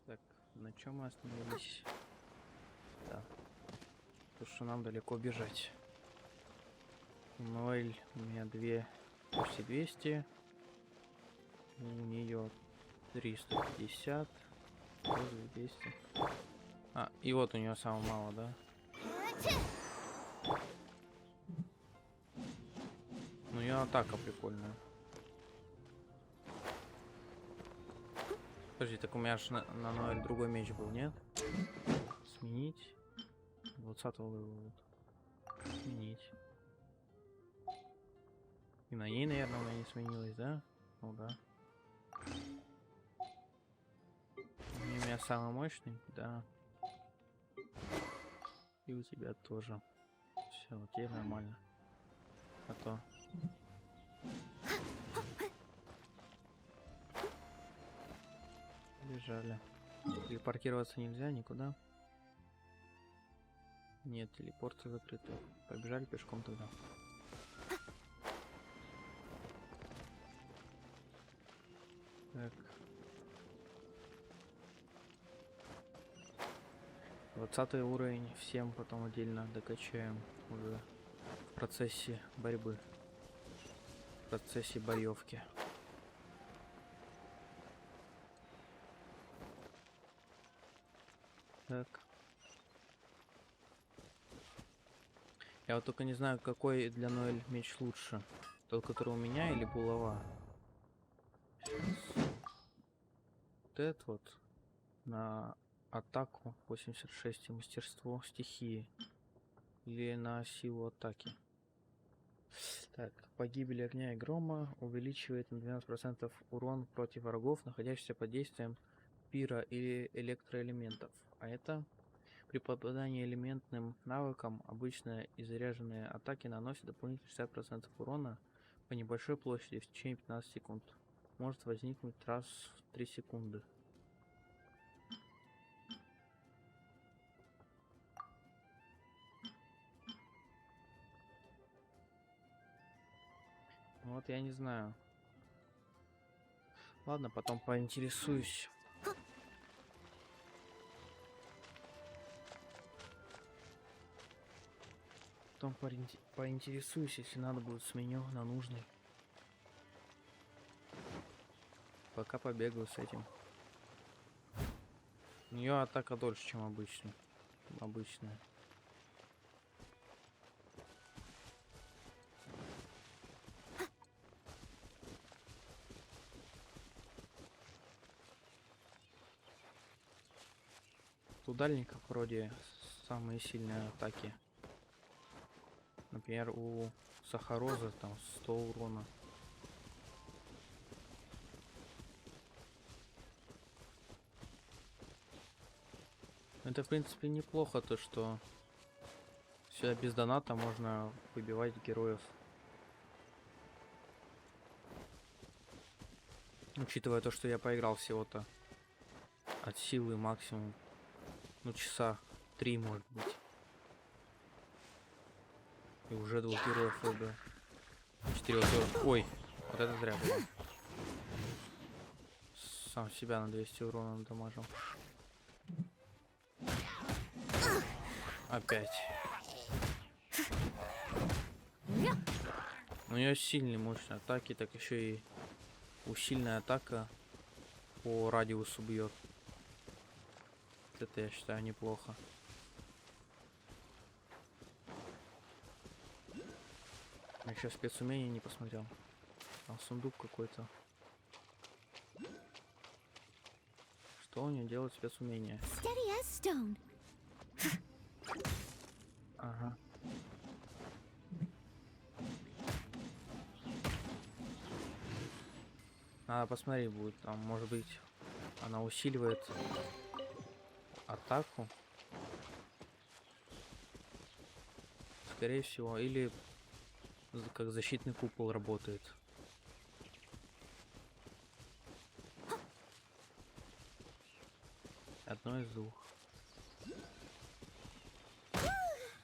Так, на чем мы остановились? Да. То, что нам далеко бежать. 0, у меня 2, почти 200. У нее 350. Тоже 200. А, и вот у нее самое мало, да? Ну, ее атака прикольная. Подожди, так у меня аж на 0 другой меч был, нет? Сменить. 20-го вывод. Сменить. И на ней, наверное, у меня не сменилось, да? Ну да. У меня самый мощный, да. И у тебя тоже. Все, вот теперь нормально. А то. Бежали. Телепортироваться нельзя никуда. Нет, телепорты закрыты. Побежали пешком тогда. Так. 20 уровень всем потом отдельно докачаем уже в процессе борьбы. В процессе боевки. Так. Я вот только не знаю, какой для Ноэль меч лучше. Тот, который у меня, или булава? Сейчас. Вот этот вот на атаку 86 и мастерство стихии. Или на силу атаки. Так, погибель огня и грома увеличивает на 12% урон против врагов, находящихся под действием пира или электроэлементов. А это при попадании элементным навыком обычно и заряженные атаки наносят дополнительно 60% урона по небольшой площади в течение 15 секунд. Может возникнуть раз в 3 секунды. Вот я не знаю. Ладно, потом поинтересуюсь. Потом поинтересуюсь, если надо будет, сменю на нужный. Пока побегаю с этим. У нее атака дольше, чем обычная. У дальников вроде самые сильные атаки. Например, у Сахароза там 100 урона. Это, в принципе, неплохо, то что сюда без доната можно выбивать героев. Учитывая то, что я поиграл всего-то от силы максимум, ну, часа 3, может быть. И уже 2 героев выбил. 4 вот. Ой, вот это зря было. Сам себя на 200 урона надамажил. Опять. У нее сильные мощные атаки, так еще и усиленная атака по радиусу бьет. Это я считаю неплохо. Я еще спецумение не посмотрел. Там сундук какой-то. Что у нее делает спецумение? Ага. Надо посмотреть будет. Там, может быть, она усиливает атаку. Скорее всего. Или как защитный купол работает. Одно из двух.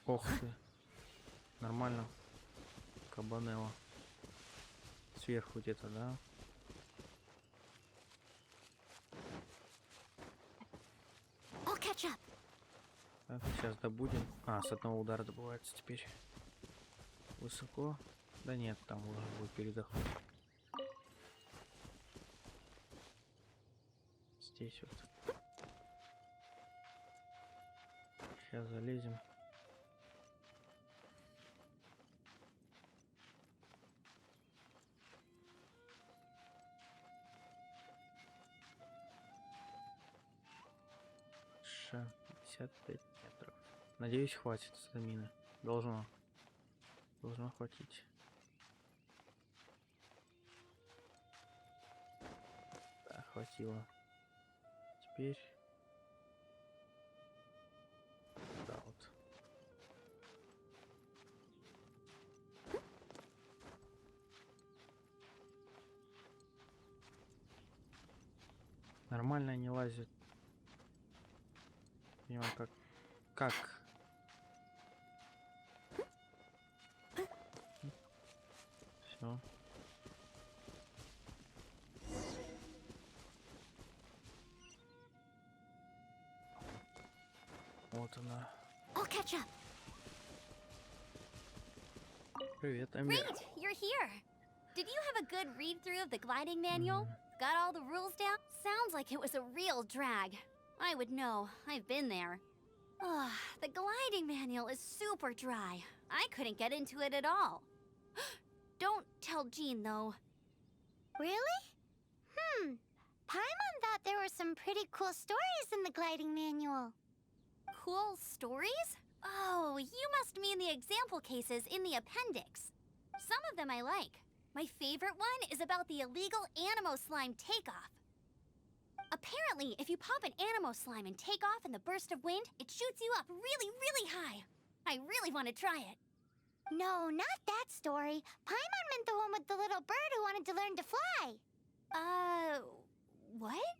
Ох ты. Нормально. Кабанелла. Сверху где-то, да? Так, сейчас добудем. А, с одного удара добывается теперь. Высоко. Да нет, там уже будет передохнуть. Здесь вот. Сейчас залезем. Ша, 55 метров. Надеюсь, хватит стамины. Должно хватить. Да, хватило. Теперь... Да, вот. Нормально не лазит. Понимаю, как? Все. Вот она. Привет, Амир. Great, you're here. Did you have a good read-through of the gliding manual? Got all the rules down? Sounds like it was a real drag. I would know. I've been there. Ugh, the gliding manual is super dry. I couldn't get into it at all. Don't tell Jean, though. Really? Paimon thought there were some pretty cool stories in the gliding manual. Cool stories? Oh, you must mean the example cases in the appendix. Some of them I like. My favorite one is about the illegal Animo slime takeoff. Apparently, if you pop an Animo slime and take off in the burst of wind, it shoots you up really, really high. I really want to try it. No, not that story. Paimon meant the one with the little bird who wanted to learn to fly. What?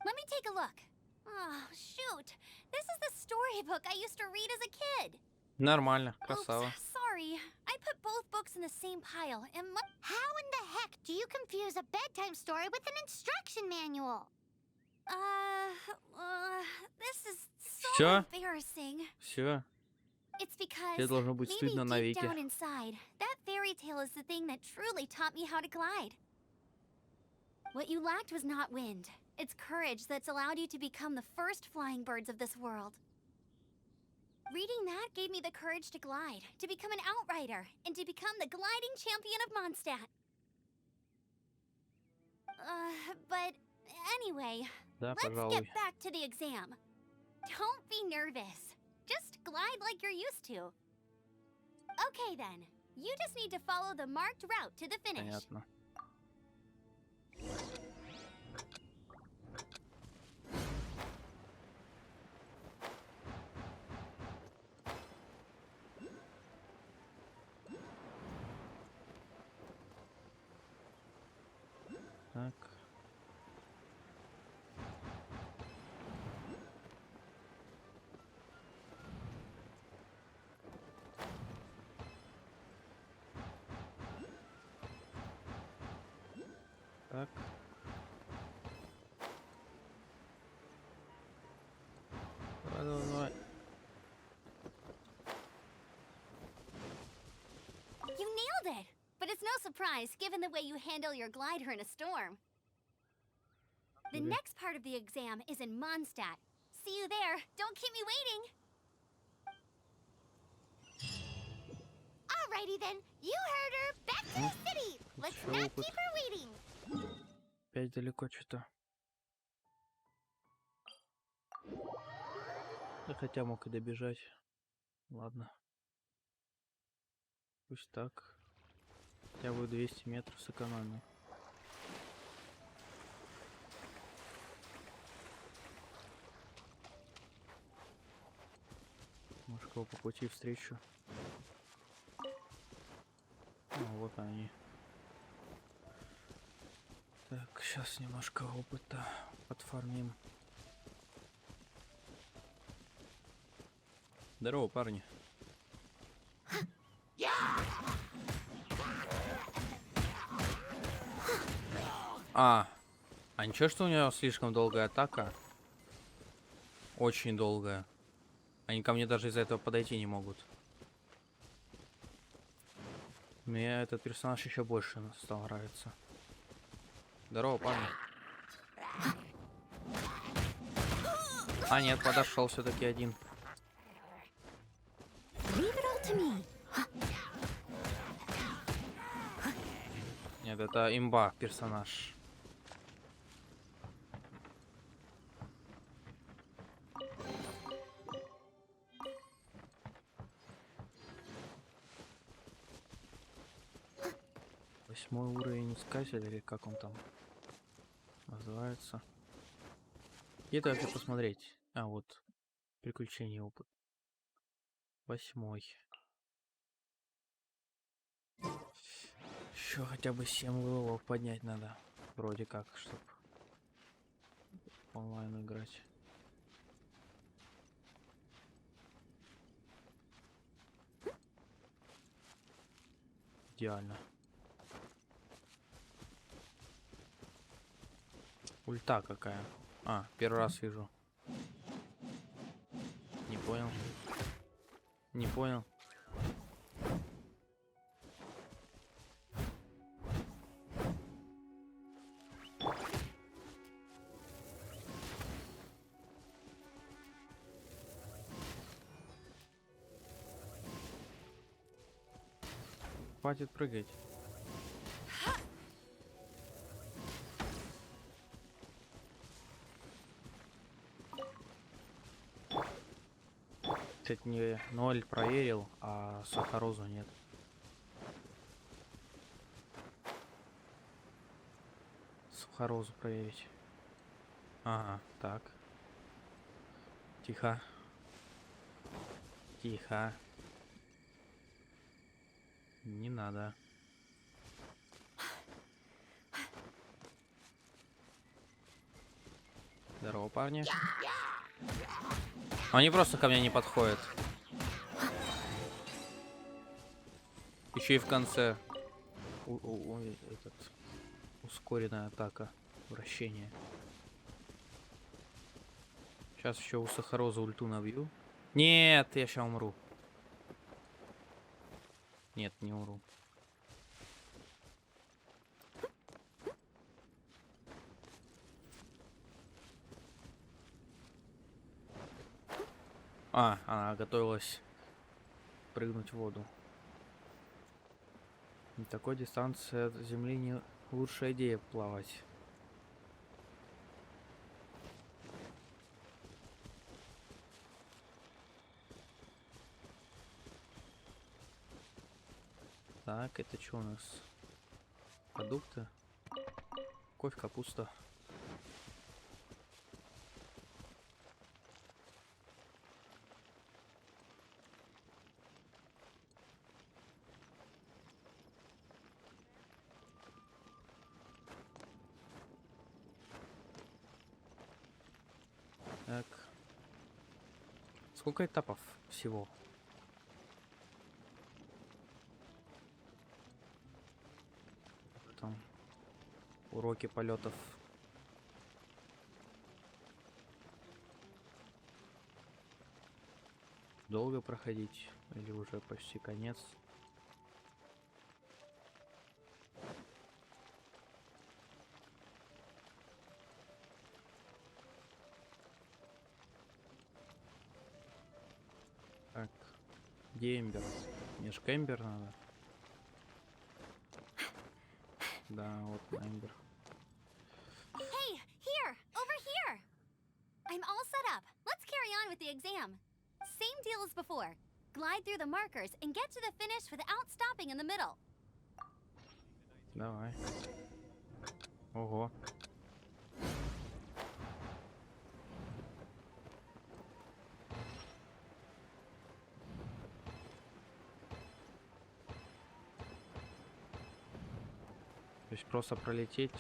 Let me take a look. Oh, shoot. This is the storybook I used to read as a kid. Нормально, Oops, красава. sorry. I put both books in the same pile, and How in the heck do you confuse a bedtime story with an instruction manual? This is so Всё? embarrassing. Все. It's because Тебе должно быть maybe стыдно deep навеки. down inside, that fairy tale is the thing that truly taught me how to glide. What you lacked was not wind. It's courage that's allowed you to become the first flying birds of this world. Reading that gave me the courage to glide, to become an outrider, and to become the gliding champion of Mondstadt. But anyway, Да, let's пожалуй. get back to the exam. Don't be nervous. Just glide like you're used to. Okay then, you just need to follow the marked route to the finish. Понятно. Так. Так. Давай. You nailed it! But it's no surprise given the way you handle your glider in a storm. The Okay. next part of the exam is in Mondstadt. See you there. Don't keep me waiting. Alrighty then, you heard her. Back to the city. Let's Всё, not опыт. keep her waiting. Опять далеко что-то. Да хотя мог и добежать. Ладно. Пусть так. Хотя бы 200 метров сэкономил. Может, кого по пути встречу. Вот они. Так, сейчас немножко опыта подфармим. Здорово, парни. А ничего, что у него слишком долгая атака? Очень долгая. Они ко мне даже из-за этого подойти не могут. Мне этот персонаж еще больше стал нравиться. Здорово, парни. А, нет, подошел все-таки один. Leave it all to me. Нет, это имба персонаж. Восьмой уровень искателя, или как он там называется. И это вообще посмотреть. А, вот. Приключения опыт. 8. Еще хотя бы 7 левелов поднять надо. Вроде как, чтобы онлайн играть. Идеально. Ульта какая. А, первый раз вижу. Не понял. Не понял. Хватит прыгать. Кстати, не 0 проверил, а сахарозу нет. Сахарозу проверить. Ага, так. Тихо. Тихо. Не надо. Здорово, парни. Они просто ко мне не подходят. Еще и в конце ускоренная атака, вращение. Сейчас еще у сахароза ульту набью. Нет, я сейчас умру. Нет, не умру. А, она готовилась прыгнуть в воду. На такой дистанции от земли не лучшая идея плавать. Так, это что у нас? Продукты. Кофе, капуста. Так. Сколько этапов всего? Там уроки полетов. Долго проходить или уже почти конец? Так, где Эмбер? Мне ж к Эмбер надо. Да, вот на Эмбер. Hey, here, over here. I'm all set up. Let's carry on with the exam. Same deal as before. Glide through the markers and get to the finish without stopping in the middle. Давай. Ого. То есть просто пролететь.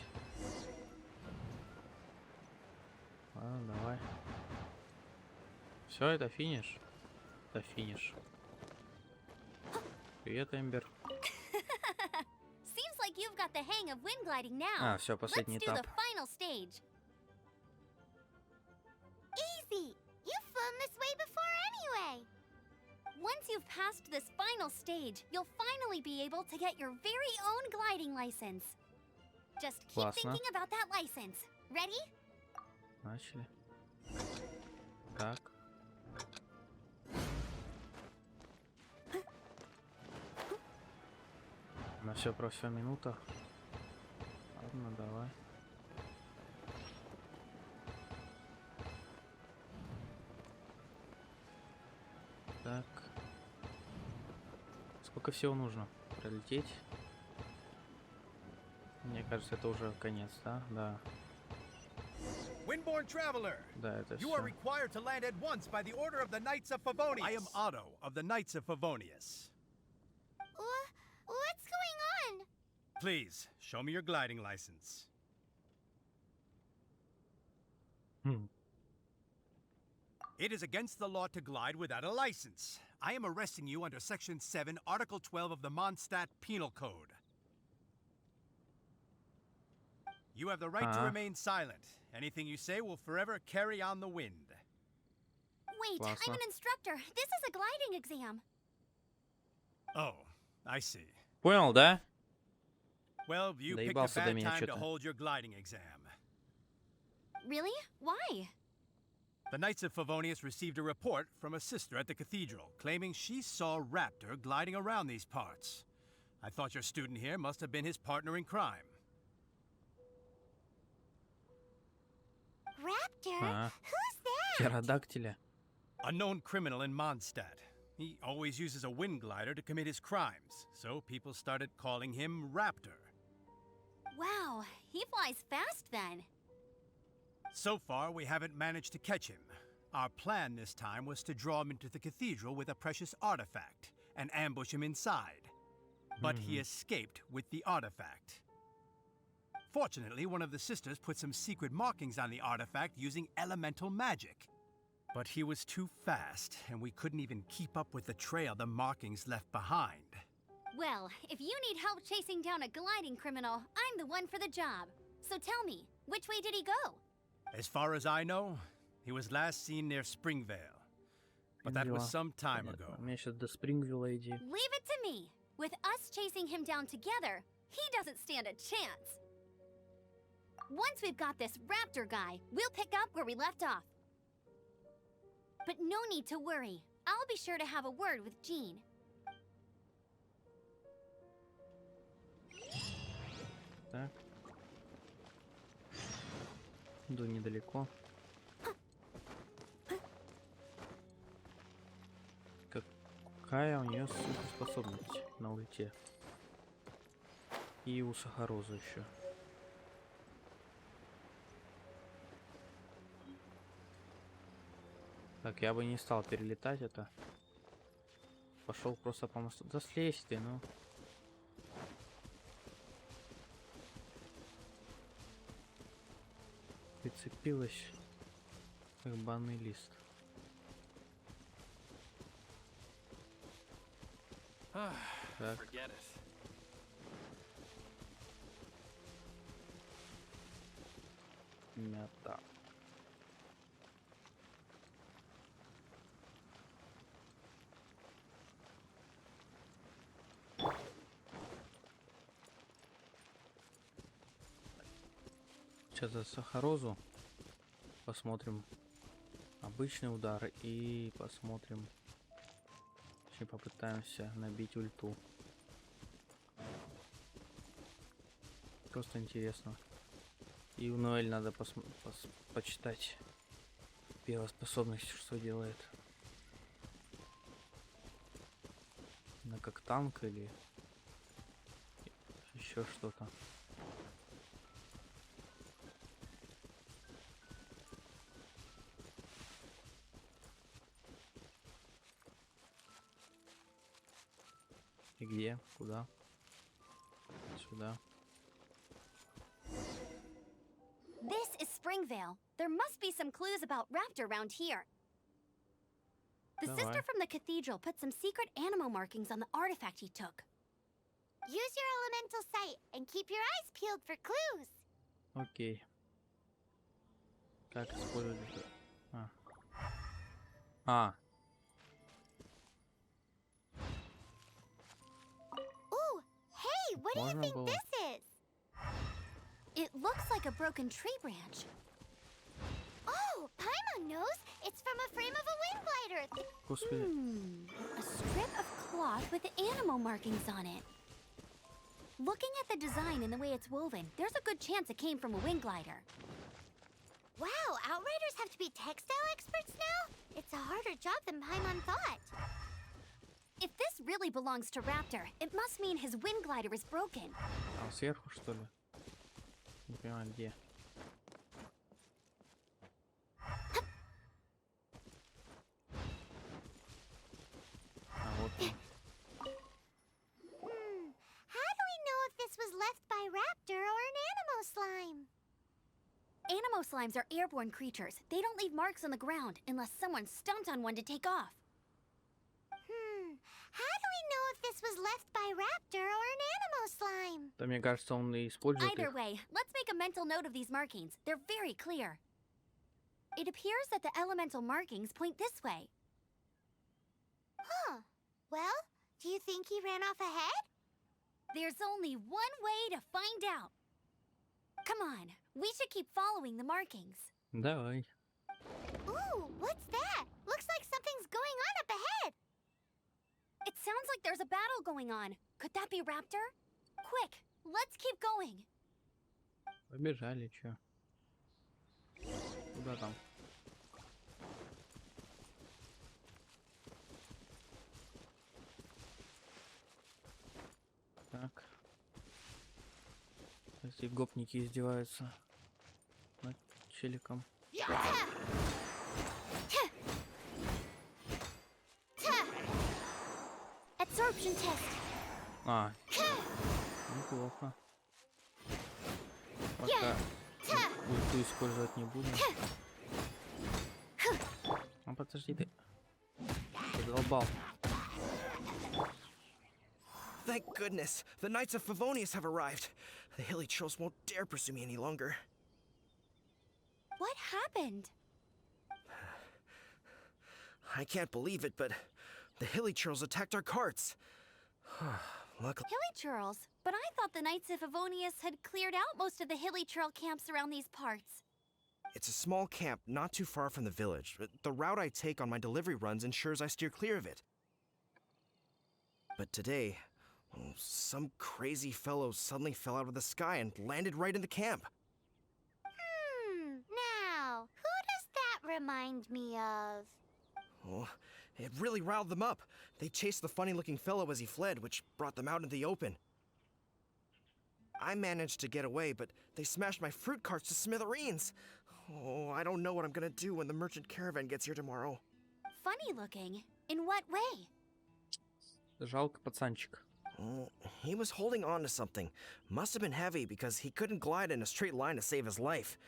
Ладно, давай. Все, это финиш. Это финиш. Привет, Эмбер. Seems like you've got the hang of wind gliding now. А, все, последний Let's do этап. the final stage. Easy. You final stage, you'll finally be able to get your very own gliding license. Just keep Классно. thinking about that license. Ready? Начали. Так. На все про все минута. Ладно, давай. Так. Сколько всего нужно пролететь? Мне кажется, это уже конец, да? Да. Windborn traveler, Да, это you are все. required to land at once by the order of the Knights of Favonius. I am Otto of the Knights of Favonius. What's going on? Please, show me your gliding license. It is against the law to glide without a license. I am arresting you under Section 7, Article 12 of the Mondstadt Penal Code. You have the right to remain silent. Anything you say will forever carry on the wind. Wait, I'm Классно. an instructor. This is a gliding exam. Oh, I see. Понял, да? Well, you picked a Доебался до bad меня time to чё-то. hold your gliding exam. Really? Why? The Knights of Favonius received a report from a sister at the cathedral claiming she saw Raptor gliding around these parts. I thought your student here must have been his partner in crime. Raptor? А, Who's that? птеродактиля. A known criminal in Mondstadt. He always uses a wind glider to commit his crimes, so people started calling him Raptor. Wow, he flies fast then. So far, we haven't managed to catch him. Our plan this time was to draw him into the cathedral with a precious artifact and ambush him inside. But he escaped with the artifact. Fortunately, one of the sisters put some secret markings on the artifact using elemental magic. But he was too fast, and we couldn't even keep up with the trail the markings left behind. Well, if you need help chasing down a gliding criminal, I'm the one for the job. So tell me, which way did he go? As far as I know, he was last seen near Springvale. But that was Дела. some time Понятно. ago. Мне сейчас до Спрингвилла иди. Leave it to me. With us chasing him down together, he doesn't stand a chance. Once we've got this raptor guy, we'll pick up where we left off. But no need to worry. I'll be sure to have a word with Jean. Так. Иду недалеко. Какая у нее суперспособность на ульте? И у Сахароза еще. Так, я бы не стал перелетать это. Пошел просто по мосту. Да слезь ты, ну. Прицепилась как банный лист. Так. Forget it. Мята. Сейчас за Сахарозу посмотрим обычный удар и посмотрим, точнее попытаемся набить ульту. Просто интересно. И в Ноэль надо почитать первая способность, что делает. Она как танк или еще что-то. И где? Куда? Сюда. This is Springvale. There must be some clues about Raptor around here. The Давай. sister from the cathedral put some secret animal markings on the artifact he took. Use your elemental sight and keep your eyes peeled for clues. Окей. Как использовать это? What do you Можно think было. this is? It looks like a broken tree branch. Oh, Paimon knows. It's from a frame of a wind glider. Господи. A strip of cloth with animal markings on it. Looking at the design and the way it's woven, there's a good chance it came from a wind glider. Wow, Outriders have to be textile experts now? It's a harder job than Paimon thought. If this really belongs to Raptor, it must mean his wind glider is broken. А сверху, что ли? Не понимаю, где. А вот он. How do we know if this was left by Raptor or an Animo slime? Animo slimes are airborne creatures. They don't leave marks on the ground unless someone stomped on one to take off. How do we know if this was left by Raptor or an Animo slime? Да, мне кажется, он и использует Either их. way, let's make a mental note of these markings. They're very clear. It appears that the elemental markings point this way. Huh. Well, do you think he ran off ahead? There's only one way to find out. Come on, we should keep following the markings. Давай. Ooh, what's that? Looks like something's going on up ahead. It sounds like there's a battle going on. Could that be Raptor? Quick, let's keep going. Побежали, чё? Куда там? Так. Эти гопники издеваются над челиком. Absorption test. А, неплохо. Пока ульту использовать не буду. А подожди ты. Задолбал. Thank goodness, the Knights of Favonius have arrived. The hilly trolls won't dare pursue me any longer. What happened? I can't believe it, but the hilly trolls attacked our carts. Luckily, Hilly churls? But I thought the Knights of Favonius had cleared out most of the hilly churl camps around these parts. it's a small camp not too far from the village. The route I take on my delivery runs ensures I steer clear of it. But today, some crazy fellow suddenly fell out of the sky and landed right in the camp. Now, who does that remind me of? Oh, it really riled them up. They chased the funny-looking fellow as he fled, which brought them out into the open. I managed to get away, but they smashed my fruit carts to smithereens. Oh, I don't know what I'm gonna do when the merchant caravan gets here tomorrow. Funny looking? In what way? Жалко пацанчик. Oh, he was holding on to something. Must have been heavy because he couldn't glide in a straight line to save his life.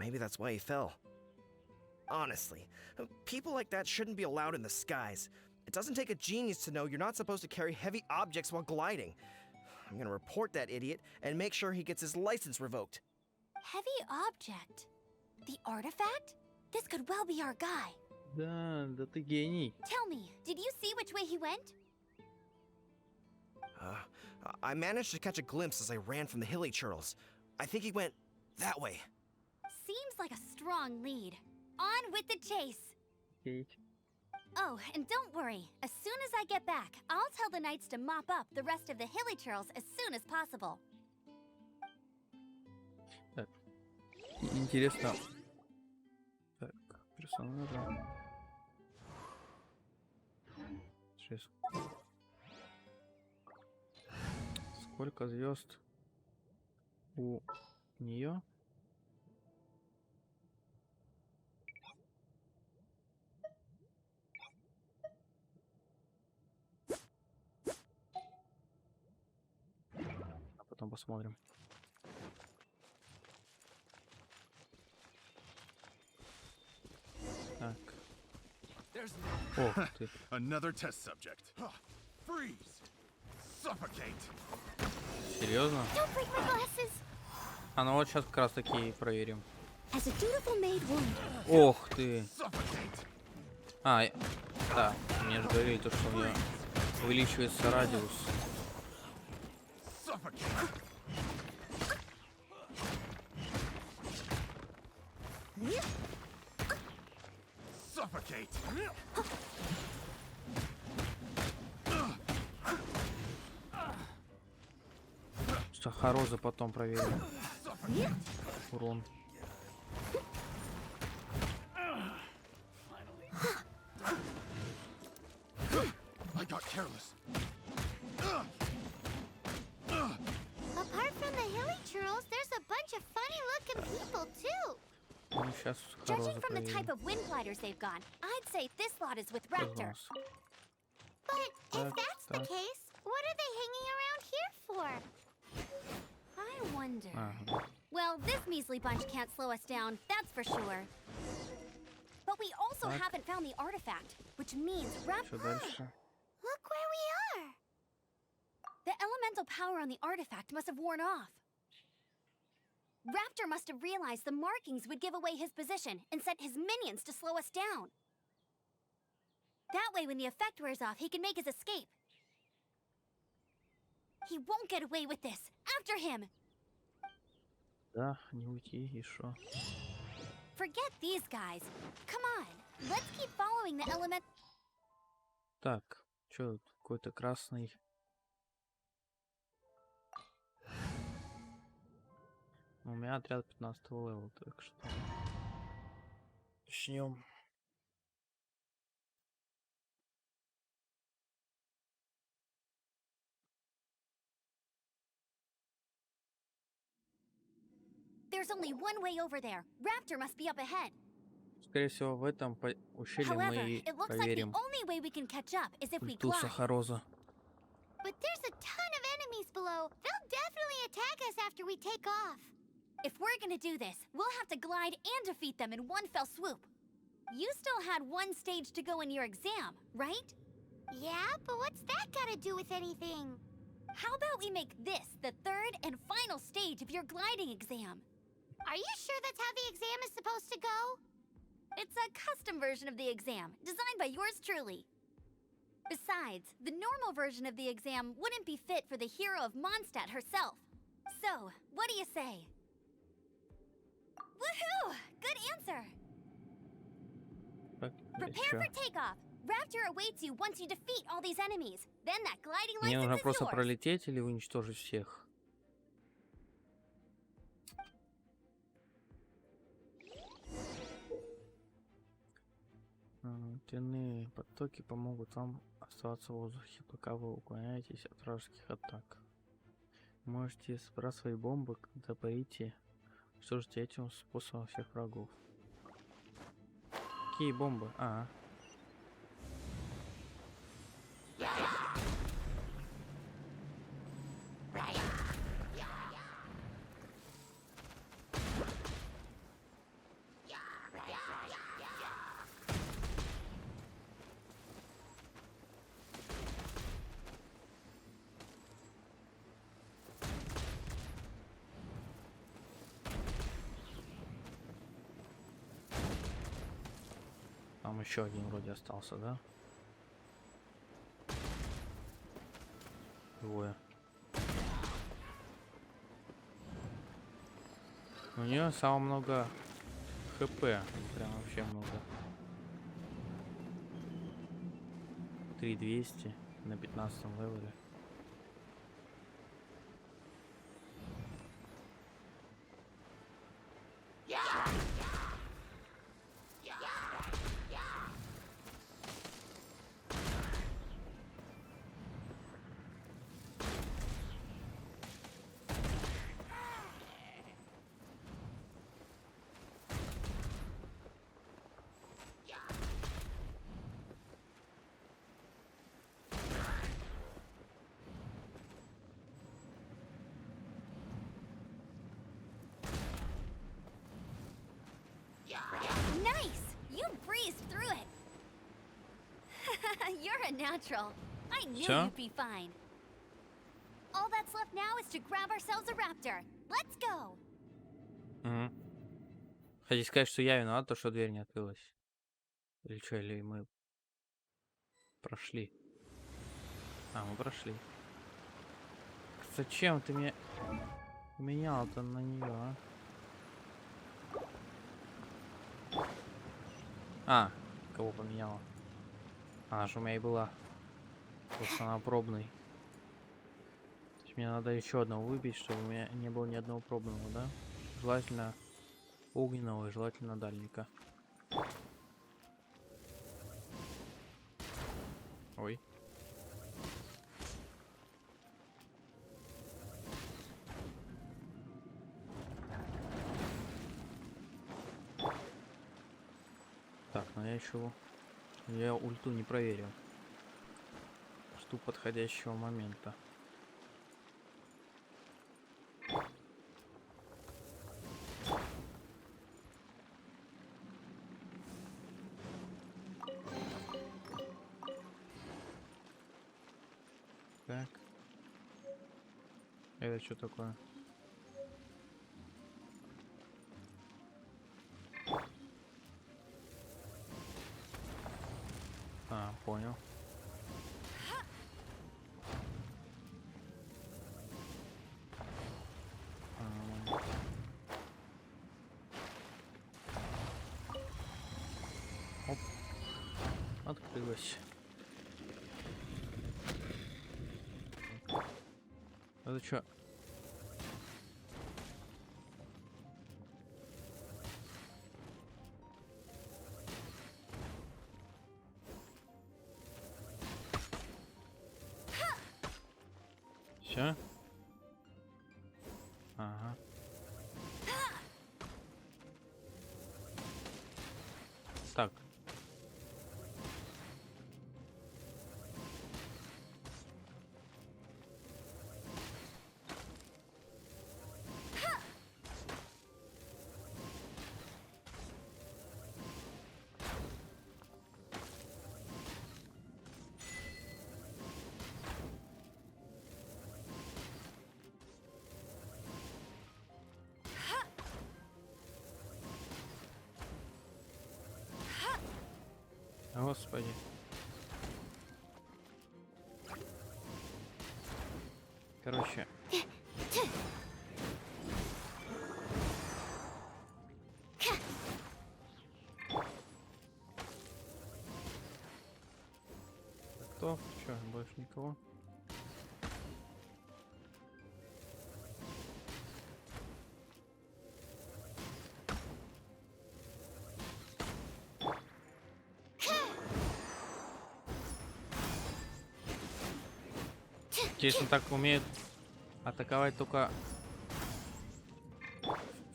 Maybe that's why he fell. Honestly, people like that shouldn't be allowed in the skies. It doesn't take a genius to know you're not supposed to carry heavy objects while gliding. I'm gonna report that idiot and make sure he gets his license revoked. Heavy object? The artifact? This could well be our guy. Да, да ты гений. Tell me, did you see which way he went? I managed to catch a glimpse as I ran from the hilly churls. I think he went that way. Seems like a strong lead. On with the chase. Окей. Oh, and don't worry. As soon as I get back, I'll tell the knights to mop up the rest of the hilly churls as soon as possible. Так. Интересно. Так, персонажа. 6. Сколько звезд у нее? А потом посмотрим. Так. Ох ты. Another test subject. Freeze! Suffocate! Серьезно? Don't break my glasses! А ну вот сейчас как раз таки проверим. As a dutiful maid would. Ох ты. Suffocate! А, да, мне же говорили то, что у нее увеличивается радиус. Suffocate. Suffocate. Сахароза потом проверим. Урон. I got careless. Apart from the hilly churls, there's a bunch of funny-looking people too. Ну, сейчас Judging Сахароза from the type проверим. of wind gliders they've got, I'd say this lot is with Raptor. Пожалуйста. But if Так, that's the так. case, what are they hanging around here for? I wonder. Ага. Well, this measly bunch can't slow us down, that's for sure. But we also Так. haven't found the artifact, which means Что дальше? Look where we are. the elemental power on the artifact must have worn off. Raptor must have realized the markings would give away his position and sent his minions to slow us down. That way, when the effect wears off, he can make his escape. He won't get away with this. After him! Да, не уйти, и шо? Forget these guys. Come on, let's keep following the element. Так, чё тут? Какой-то красный. У меня отряд 15 левел, так что начнем. There's only one way over there. Raptor must be up ahead. Скорее всего, в этом ущелье However, мы и it looks like the проверим only way we can catch up is if we ульту glide. Сахароза. But there's a ton of enemies below. They'll definitely attack us after we take off. If we're gonna do this, we'll have to glide and defeat them in one fell swoop. You still had one stage to go in your exam, right? Yeah, but what's that got to do with anything? How about we make this the third and final stage of your gliding exam? Are you sure that's how the exam is supposed to go? It's a custom version of the exam, designed by yours truly. Besides, the normal version of the exam wouldn't be fit for the hero of Mondstadt herself. So, what do you say? Woohoo! Good answer! Так, Prepare чё? for takeoff! Raptor awaits you once you defeat all these enemies. Then that gliding Мне нужно license is просто yours. пролететь или уничтожить всех. Тенные потоки помогут вам оставаться в воздухе, пока вы уклоняетесь от вражеских атак. Можете сбрасывать бомбы, когда боите, уничтожите этим способом всех врагов. Какие бомбы? Там еще один вроде остался, да? Двое. У нее самое много хп, прям вообще много. 3200 на 15 левеле. Nice! You breezed through it. You're a natural. I knew Sure. you'd be fine. All that's left now is to grab ourselves a raptor. Let's go. Угу. Хотите сказать, что я виноват, то что дверь не открылась? Или что, или мы прошли? Мы прошли. Зачем ты меня менял-то на нее, а? А, кого поменяла? Она же у меня и была. Просто она пробный. То есть мне надо еще одного выбить, чтобы у меня не было ни одного пробного, да? Желательно огненного и желательно дальника. Ой. Так, ну я еще... Я ульту не проверил. Жду подходящего момента. Так. Это что такое? А, понял. Оп. Открылась. Это что? Все? Ага. Так. Господи. Короче. Кто? Чё, больше никого? Интересно, так умеют атаковать только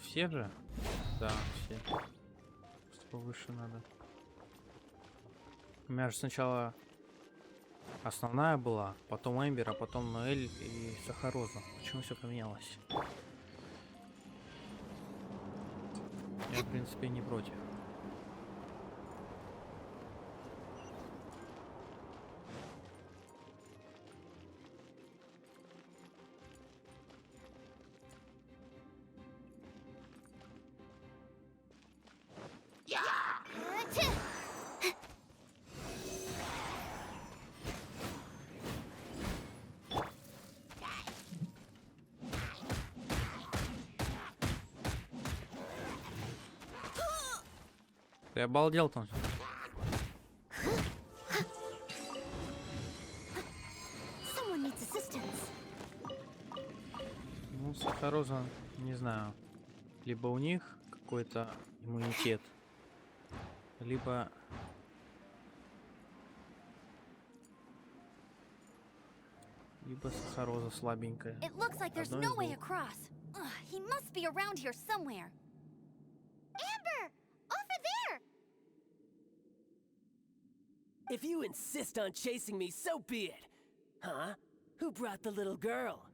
все же? Да, все. Просто повыше надо. У меня же сначала основная была, потом Эмбер, а потом Ноэль и Сахароза. Почему все поменялось? Я, в принципе, не против. Ты обалдел там? Someone needs assistance. Ну, Сахароза, не знаю. Либо у них какой-то иммунитет, либо... Либо Сахароза слабенькая. It looks like there's Одно из no way двух. across. Ugh, he must be around here somewhere. Amber! Over there! If you insist on chasing me, so be it. Huh? Who brought the little girl?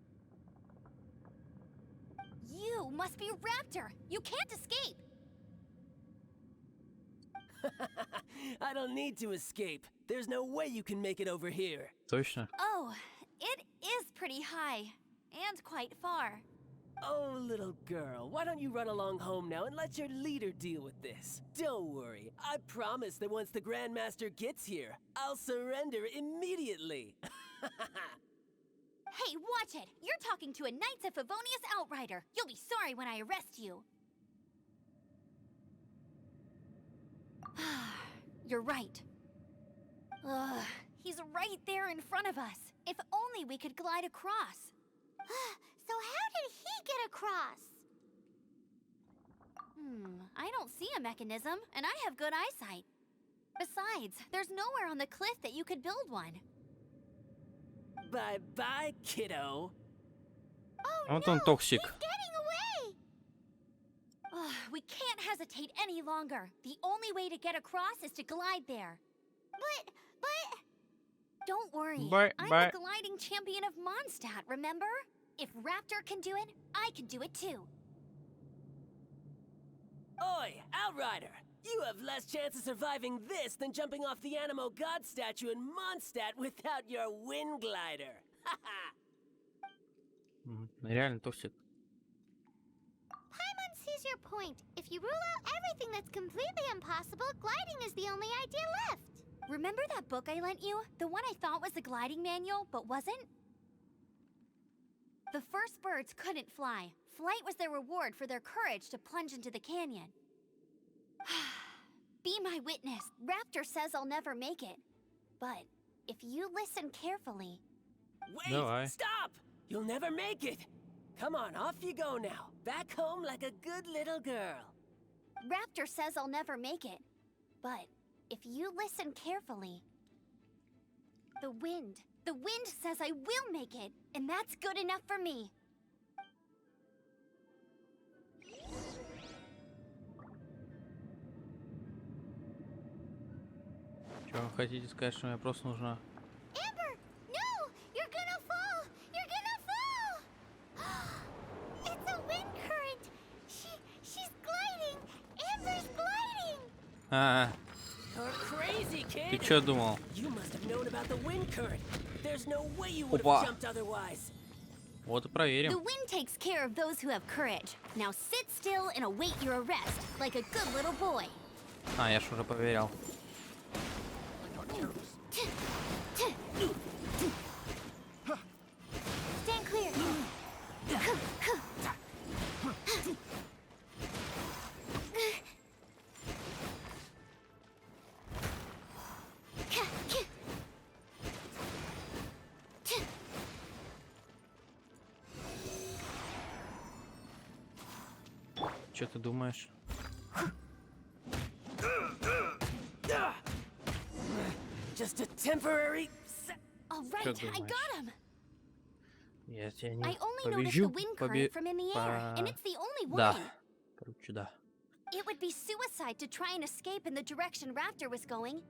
You must be Raptor. You can't escape. I don't need to escape. There's no way you can make it over here. Точно? Oh, it is pretty high and quite far. Oh, little girl, why don't you run along home now and let your leader deal with this? Don't worry, I promise that once the Grandmaster gets here, I'll surrender immediately. Hey, watch it! You're talking to a Knights of Favonius outrider. You'll be sorry when I arrest you. You're right. Ugh, he's right there in front of us. If only we could glide across. So how did he get across? I don't see a mechanism, and I have good eyesight. Besides, there's nowhere on the cliff that you could build one. Bye-bye, kiddo. Oh Вот no! он токсик. He's getting away! We can't hesitate any longer. The only way to get across is to glide there. But... Don't worry. Bye, I'm bye. the gliding champion of Mondstadt, remember? If Raptor can do it, I can do it too. Oi, Outrider! You have less chance of surviving this than jumping off the Animo God statue in Mondstadt without your wind glider. Haha! Реально токсик. Paimon sees your point. If you rule out everything that's completely impossible, gliding is the only idea left. Remember that book I lent you? The one I thought was the gliding manual, but wasn't? The first birds couldn't fly. Flight was their reward for their courage to plunge into the canyon. Be my witness. Raptor says I'll never make it. But if you listen carefully... Wait! Давай. Stop! You'll never make it! Come on, off you go now. Back home like a good little girl. Raptor says I'll never make it. But if you listen carefully... The wind says I will make it, and that's good enough for me. Что, вы хотите сказать, что мне просто нужно... Amber! No! You're gonna fall! You're gonna fall! It's a wind current! She's gliding! Amber's gliding! You're crazy, kid! Ты чё думал? You must have known about the wind current. There's no way you would Опа. have jumped otherwise. Вот и The проверим. wind takes care of those who have courage. Now sit still and await your arrest, like a good little boy. А, я ж уже проверял. Stand clear. Что ты думаешь? Just a temporary... All right, I got him. Я тебя не I only noticed the побежу. wind current from in the air, and it's the only one. Да. Короче, да. It would be suicide to try and escape in the direction Raptor was going.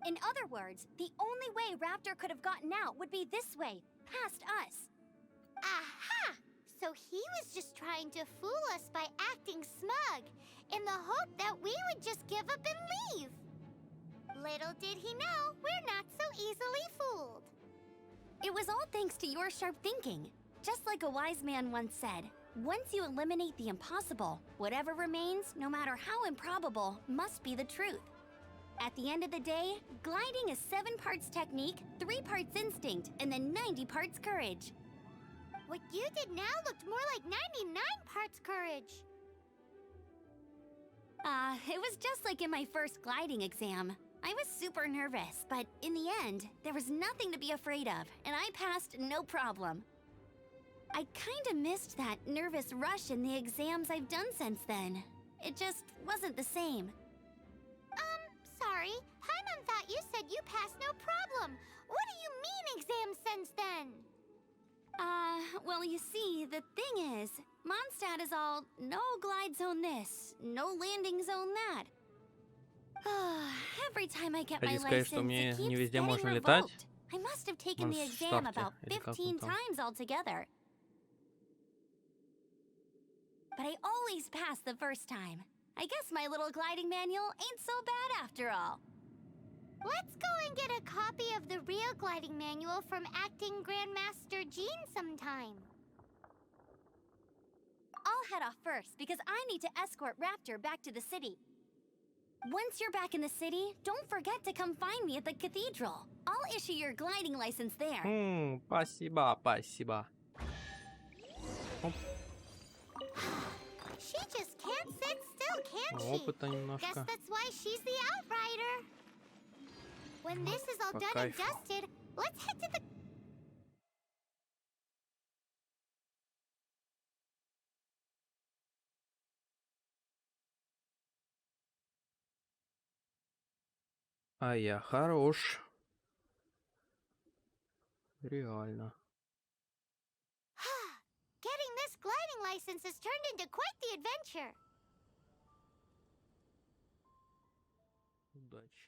In other words, the only way Raptor could have gotten out would be this way, past us. Aha! So he was just trying to fool us by acting smug, in the hope that we would just give up and leave. Little did he know, we're not so easily fooled. It was all thanks to your sharp thinking. Just like a wise man once said, once you eliminate the impossible, whatever remains, no matter how improbable, must be the truth. At the end of the day, gliding is 7 parts technique, 3 parts instinct, and then 90 parts courage. What you did now looked more like 99 parts courage. It was just like in my first gliding exam. I was super nervous, but in the end, there was nothing to be afraid of, and I passed no problem. I kinda missed that nervous rush in the exams I've done since then. It just wasn't the same. Sorry. Paimon thought you said you passed no problem. What do you mean exam since then? Well, you see, the thing is, Mondstadt is all no glide zone this, no landing zone that. Every time I get my Хотите сказать, что license, мне it не keeps везде getting можно revoked. летать? I must have taken the На exam старте, about или как 15 он там? times altogether. But I always pass the first time. I guess my little gliding manual ain't so bad after all. Let's go and get a copy of the real gliding manual from acting Grandmaster Jean sometime. I'll head off first because I need to escort Raptor back to the city. Once you're back in the city, don't forget to come find me at the cathedral. I'll issue your gliding license there. Спасибо, спасибо. She just can't sit still, can she? Опыта Guess немножко. that's why she's the outrider. When this is all По done and кайфу. dusted, let's head to the... А я хорош. Реально. Getting this gliding license has turned into quite the adventure. Удачи.